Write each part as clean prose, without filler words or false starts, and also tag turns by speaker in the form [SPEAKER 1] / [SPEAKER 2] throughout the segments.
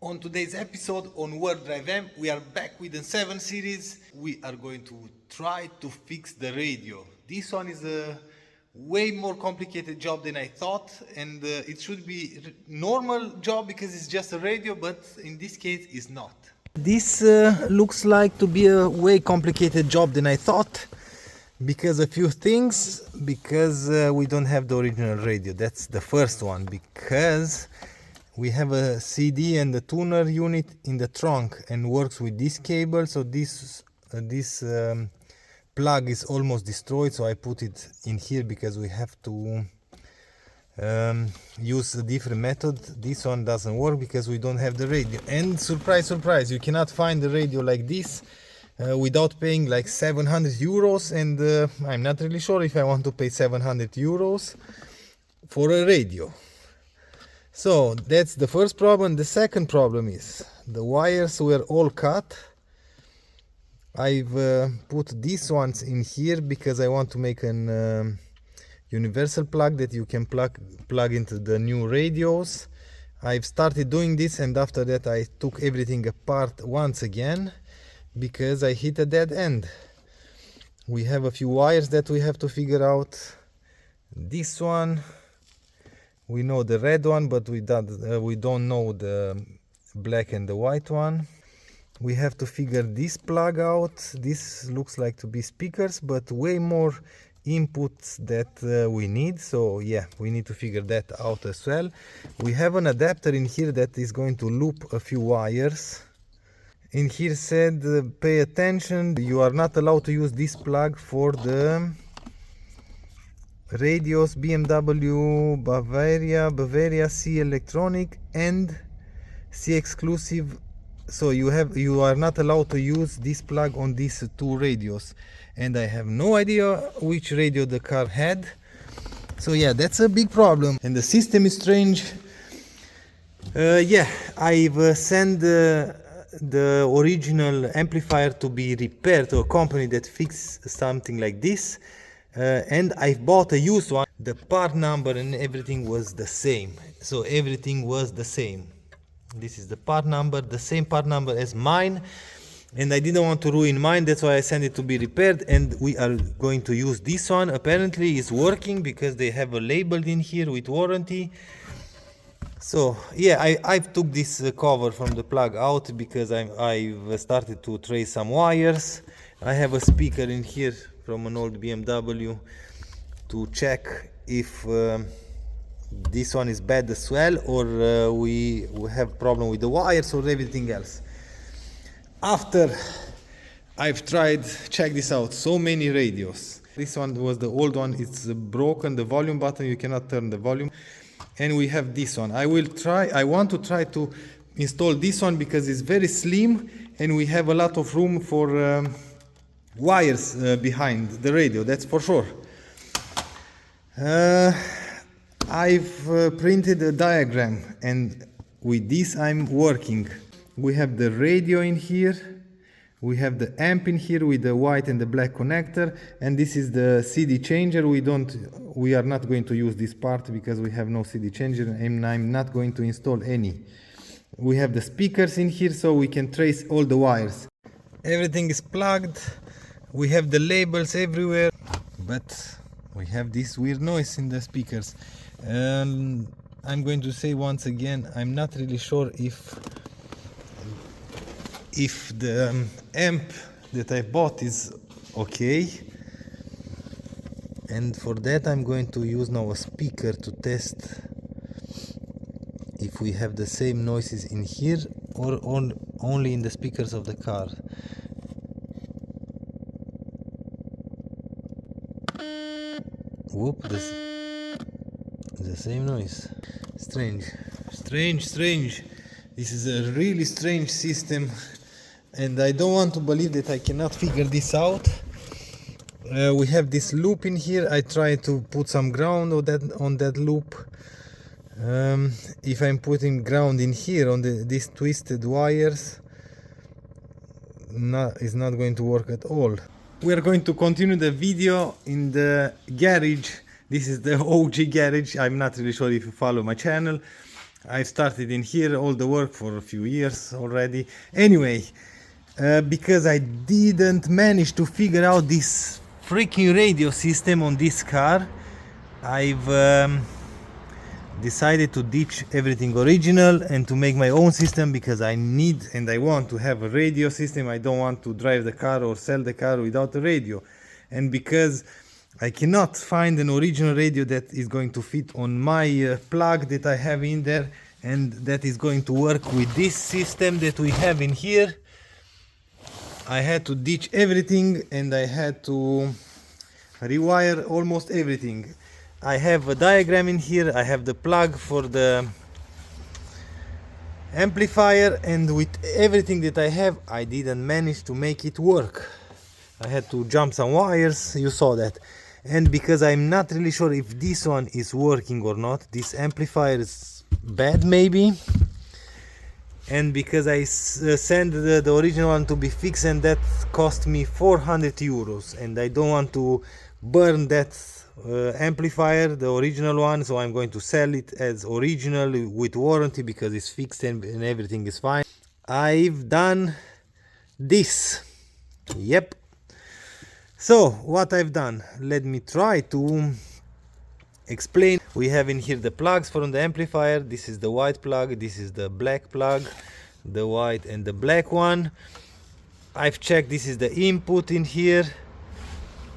[SPEAKER 1] On today's episode on WarpDriveM, we are back with the 7 series. We are going to try to fix the radio. This one is a way more complicated job than I thought, and it should be a normal job because it's just a radio, but in this case it's not. This looks like to be a way complicated job than I thought because a few things. Because we don't have the original radio. That's the first one. Because we have a CD and the tuner unit in the trunk and works with this cable, so this plug is almost destroyed, so I put it in here because we have to use a different method. This one doesn't work because we don't have the radio, and surprise surprise, you cannot find the radio like this without paying like 700 euros, and I'm not really sure if I want to pay 700 euros for a radio. So that's the first problem. The second problem is the wires were all cut. I've put these ones in here because I want to make an universal plug that you can plug into the new radios. I've started doing this, and after that I took everything apart once again because I hit a dead end. We have a few wires that we have to figure out. This one, we know the red one, but we don't know the black and the white one. We have to figure this plug out. This looks like to be speakers, but way more inputs that we need. So yeah, we need to figure that out as well. We have an adapter in here that is going to loop a few wires. In here said, pay attention, you are not allowed to use this plug for the radios BMW, Bavaria, C electronic and C exclusive. So you are not allowed to use this plug on these two radios, and I have no idea which radio the car had. So yeah, that's a big problem, and the system is strange. Yeah, I've sent the original amplifier to be repaired to a company that fixes something like this. And I bought a used one. The part number and everything was the same. So everything was the same. This is the part number, the same part number as mine. And I didn't want to ruin mine, that's why I sent it to be repaired. And we are going to use this one. Apparently it's working because they have a label in here with warranty. So yeah, I took this cover from the plug out because I've started to trace some wires. I have a speaker in here from an old BMW to check if this one is bad as well, or we have problem with the wires or everything else. After I've tried, check this out, so many radios. This one was the old one, it's broken, the volume button, you cannot turn the volume. And we have this one. I want to try to install this one because it's very slim and we have a lot of room for wires behind the radio, that's for sure. I've printed a diagram, and with this I'm working. We have the radio in here, we have the amp in here with the white and the black connector, and this is the CD changer. We are not going to use this part because we have no CD changer, and I'm not going to install any. We have the speakers in here so we can trace all the wires. Everything is plugged. We have the labels everywhere, but we have this weird noise in the speakers. I'm going to say once again, I'm not really sure if the amp that I bought is okay, and for that I'm going to use now a speaker to test if we have the same noises in here or only in the speakers of the car. Whoop, the same noise. Strange. This is a really strange system, and I don't want to believe that I cannot figure this out. We have this loop in here. I try to put some ground on that loop. If I'm putting ground in here on these twisted wires, it's not going to work at all. We are going to continue the video in the garage. This is the OG garage. I'm not really sure if you follow my channel. I've started in here all the work for a few years already. Anyway, because I didn't manage to figure out this freaking radio system on this car, I've decided to ditch everything original and to make my own system, because I need and I want to have a radio system. I don't want to drive the car or sell the car without a radio, and because I cannot find an original radio that is going to fit on my plug that I have in there and that is going to work with this system that we have in here, I had to ditch everything and I had to rewire almost everything. I have a diagram in here, I have the plug for the amplifier, and with everything that I have, I didn't manage to make it work. I had to jump some wires, you saw that. And because I'm not really sure if this one is working or not, this amplifier is bad maybe, and because I sent the original one to be fixed, and that cost me 400 euros, and I don't want to burn that amplifier, the original one, so I'm going to sell it as original with warranty because it's fixed and everything is fine. I've done this. Yep. So what I've done, let me try to explain. We have in here the plugs from the amplifier. This is the white plug, this is the black plug, the white and the black one. I've checked, this is the input in here,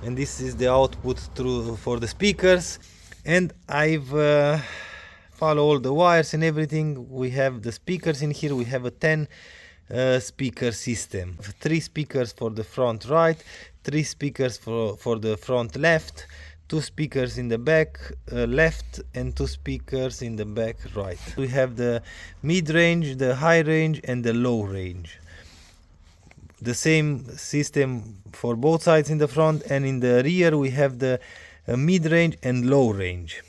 [SPEAKER 1] and this is the output through for the speakers, and I've followed all the wires and everything. We have the speakers in here. We have a 10 speaker system, 3 speakers for the front right, 3 speakers for the front left, 2 speakers in the back left, and 2 speakers in the back right. We have the mid-range, the high range and the low range. The same system for both sides in the front, and in the rear we have the mid-range and low range.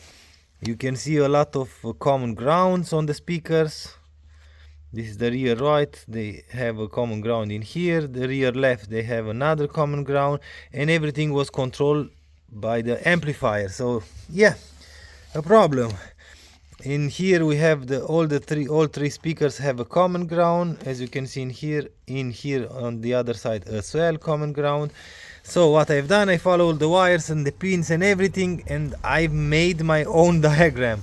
[SPEAKER 1] You can see a lot of common grounds on the speakers. This is the rear right, they have a common ground in here. The rear left, they have another common ground, and everything was controlled by the amplifier. So yeah, a problem. In here we have all 3 speakers have a common ground, as you can see in here on the other side as well, common ground. So what I've done, I followed the wires and the pins and everything, and I've made my own diagram.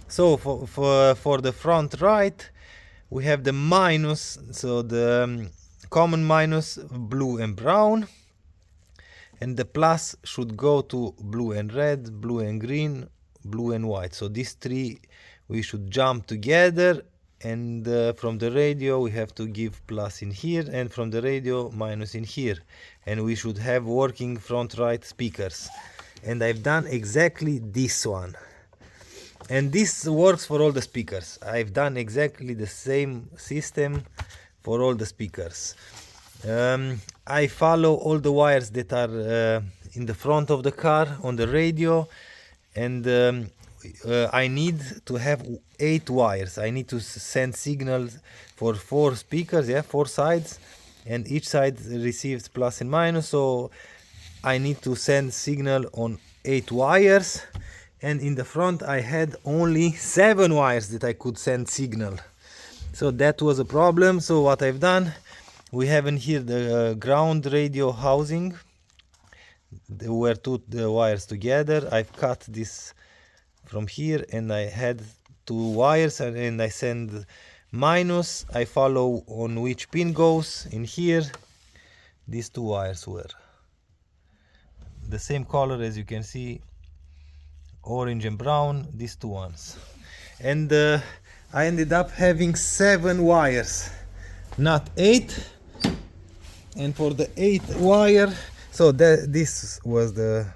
[SPEAKER 1] So for the front right, we have the minus, so the common minus, blue and brown, and the plus should go to blue and red, blue and green, blue and white. So these 3 we should jump together, and from the radio we have to give plus in here, and from the radio minus in here, and we should have working front right speakers. And I've done exactly this one, and this works for all the speakers. I've done exactly the same system for all the speakers. I follow all the wires that are in the front of the car on the radio, and I need to have 8 wires. I need to send signals for 4 speakers, 4 sides, and each side receives plus and minus, so I need to send signal on 8 wires, and in the front I had only 7 wires that I could send signal. So that was a problem. So what I've done, we have in here the ground radio housing. There were 2 wires together. I've cut this from here, and I had 2 wires, and I send minus. I follow on which pin goes in here. These 2 wires were the same color, as you can see, orange and brown, these 2 ones. And I ended up having 7 wires, not 8. And for the 8th wire, so this was the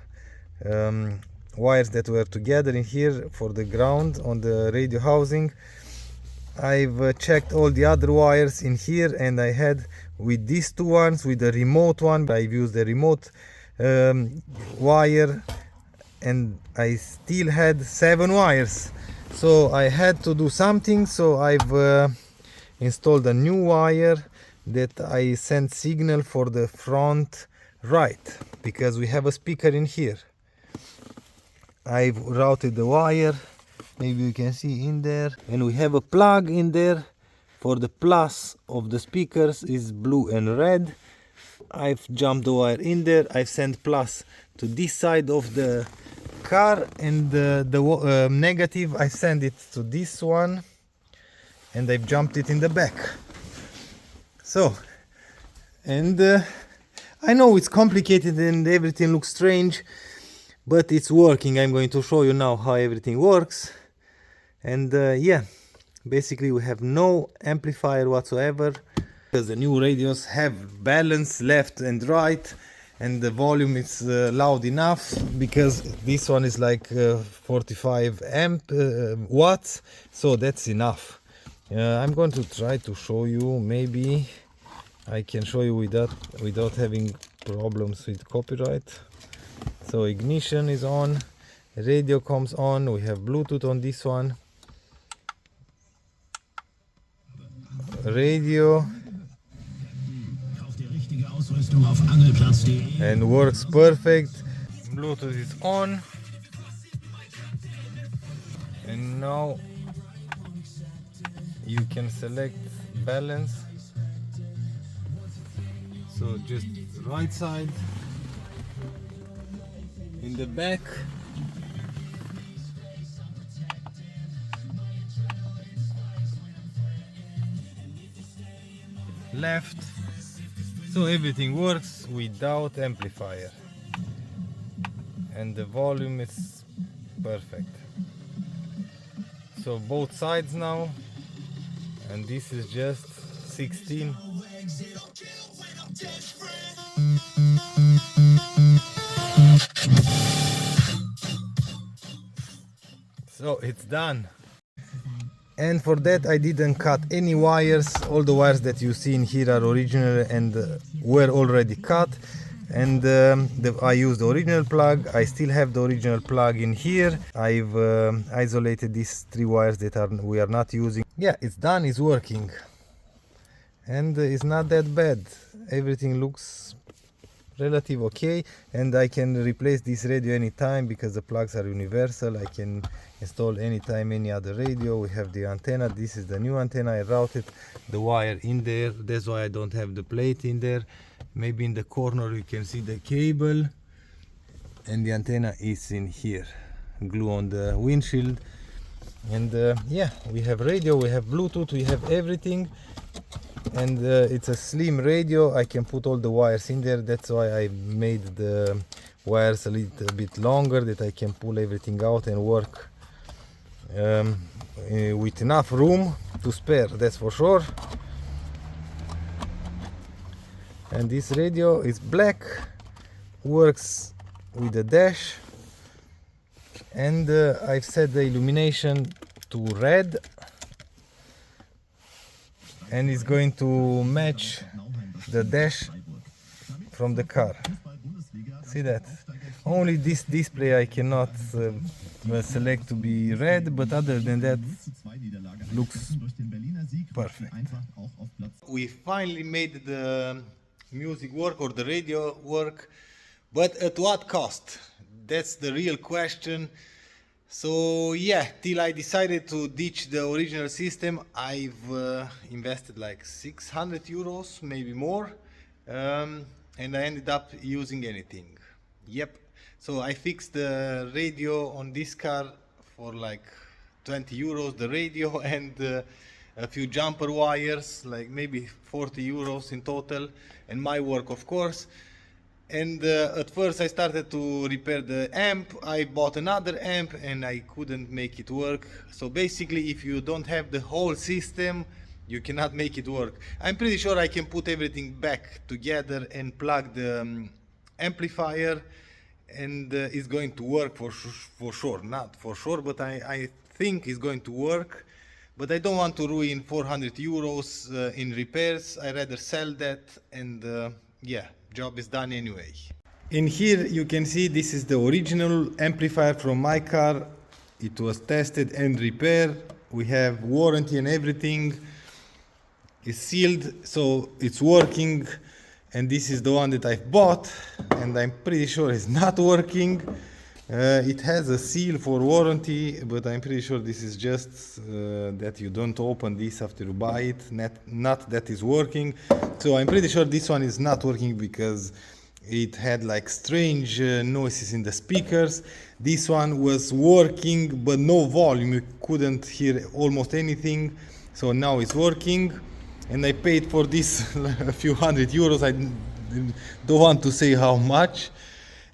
[SPEAKER 1] wires that were together in here for the ground on the radio housing. I've checked all the other wires in here, and I had with these 2 ones, with the remote one, I've used the remote wire, and I still had 7 wires. So I had to do something, so I've installed a new wire that I send signal for the front right, because we have a speaker in here. I've routed the wire maybe you can see in there, and we have a plug in there for the plus of the speakers is blue and red. I've jumped the wire in there. I've sent plus to this side of the car, and the negative I send it to this one, and I've jumped it in the back. So, and I know it's complicated and everything looks strange, but it's working. I'm going to show you now how everything works. And yeah, basically we have no amplifier whatsoever, because the new radios have balance left and right, and the volume is loud enough, because this one is like 45 watts, so that's enough. I'm going to try to show you. Maybe I can show you without having problems with copyright. So ignition is on, radio comes on, we have Bluetooth on this one, radio, and works perfect. Bluetooth is on, and now you can select balance. So just right side, in the back, left, so everything works without amplifier, and the volume is perfect. So both sides now, and this is just 16. So it's done. And for that I didn't cut any wires. All the wires that you see in here are original and were already cut. And I used the original plug. I still have the original plug in here. I've isolated these 3 wires that we are not using. Yeah, it's done, it's working. And it's not that bad. Everything looks relative okay, and I can replace this radio anytime because the plugs are universal. I can install anytime any other radio. We have the antenna. This is the new antenna. I routed the wire in there. That's why I don't have the plate in there. Maybe in the corner you can see the cable, and the antenna is in here, glue on the windshield. And yeah, we have radio, we have Bluetooth, we have everything. And it's a slim radio. I can put all the wires in there. That's why I made the wires a little bit longer, that I can pull everything out and work with enough room to spare, that's for sure. And this radio is black, works with the dash, and I've set the illumination to red, and it's going to match the dash from the car. See that? Only this display I cannot select to be red, but other than that, looks perfect. We finally made the music work, or the radio work, but at what cost? That's the real question. So yeah, till I decided to ditch the original system, I've invested like 600 euros, maybe more, and I ended up using anything. Yep. So I fixed the radio on this car for like 20 euros, the radio, and a few jumper wires, like maybe 40 euros in total, and my work, of course. And at first I started to repair the amp. I bought another amp and I couldn't make it work. So basically, if you don't have the whole system, you cannot make it work. I'm pretty sure I can put everything back together and plug the amplifier, and it's going to work for sure. Not for sure, but I think it's going to work. But I don't want to ruin 400 euros in repairs. I rather sell that, and yeah, job is done anyway. In here you can see this is the original amplifier from my car. It was tested and repaired. We have warranty and everything. It's sealed, so it's working. And this is the one that I've bought, and I'm pretty sure it's not working. It has a seal for warranty, but I'm pretty sure this is just that you don't open this after you buy it, not that is working. So I'm pretty sure this one is not working because it had like strange noises in the speakers. This one was working but no volume, you couldn't hear almost anything. So now it's working, and I paid for this a few €100. I don't want to say how much.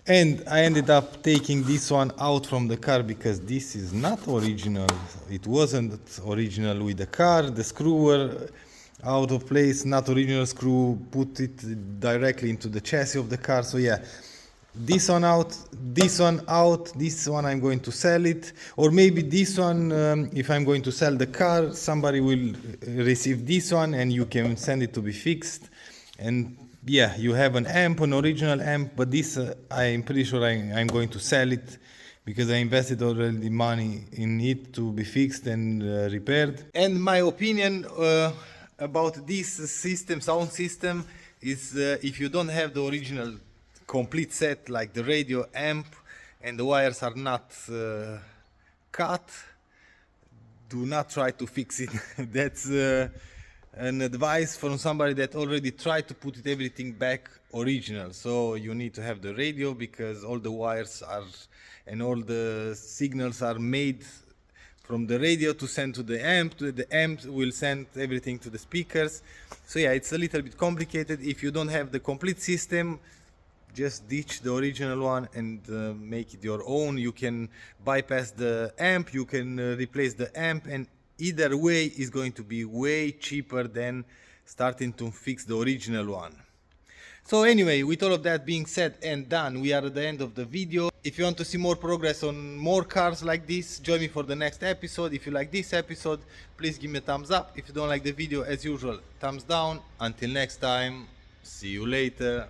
[SPEAKER 1] And I ended up taking this one out from the car because this is not original. It wasn't original with the car. The screw were out of place, not original screw, put it directly into the chassis of the car. So yeah, this one out, this one out, this one I'm going to sell it. Or maybe this one, if I'm going to sell the car, somebody will receive this one and you can send it to be fixed. And yeah, you have an amp, an original amp, but this I'm pretty sure I'm going to sell it because I invested already money in it to be fixed and repaired. And my opinion about this system, sound system, is if you don't have the original complete set, like the radio, amp, and the wires are not cut, do not try to fix it. That's an advice from somebody that already tried to put everything back original. So you need to have the radio because all the wires are and all the signals are made from the radio to send to the amp. The amp will send everything to the speakers. So yeah, it's a little bit complicated. If you don't have the complete system, just ditch the original one and make it your own. You can bypass the amp, you can replace the amp, and either way is going to be way cheaper than starting to fix the original one. So anyway, with all of that being said and done, we are at the end of the video. If you want to see more progress on more cars like this, join me for the next episode. If you like this episode, please give me a thumbs up. If you don't like the video, as usual, thumbs down. Until next time, see you later.